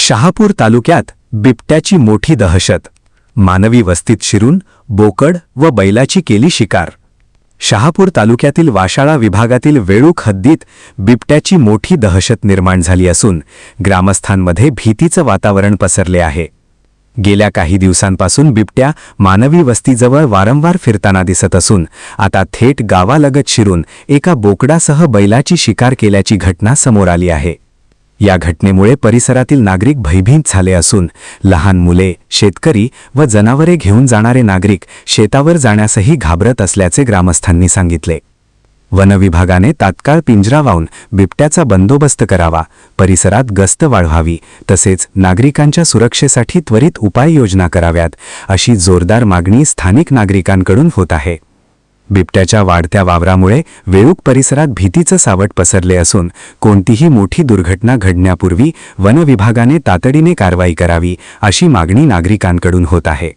शहापूर तालुक्यात बिबट्याची मोठी दहशत. मानवी वस्तीत शिरून बोकड व बैलाची केली शिकार. शहापूर तालुक्यातील वाशाळा विभागातील वेळूक हद्दीत बिबट्याची मोठी दहशत निर्माण झाली असून ग्रामस्थांमध्ये भीतीचं वातावरण पसरले आहे. गेल्या काही दिवसांपासून बिबट्या मानवी वस्तीजवळ वारंवार फिरताना दिसत असून आता थेट गावालगत शिरून एका बोकडासह बैलाची शिकार केल्याची घटना समोर आली आहे. या घटनेमुळे परिसरातील नागरिक भयभीत झाले असून लहान मुले, शेतकरी व जनावरे घेऊन जाणारे नागरिक शेतावर जाण्यासही घाबरत असल्याचे ग्रामस्थांनी सांगितले. वनविभागाने तात्काळ पिंजरा वाहून बिबट्याचा बंदोबस्त करावा, परिसरात गस्त वाढवावी तसेच नागरिकांच्या सुरक्षेसाठी त्वरित उपाययोजना कराव्यात अशी जोरदार मागणी स्थानिक नागरिकांकडून होत आहे. बिबट्याच्या वाढत्या वावरामुळे वेळूक परिसरात भीतीचं सावट पसरले असून कोणतीही मोठी दुर्घटना घडण्यापूर्वी वनविभागाने तातडीने कारवाई करावी अशी मागणी नागरिकांकडून होत आहे.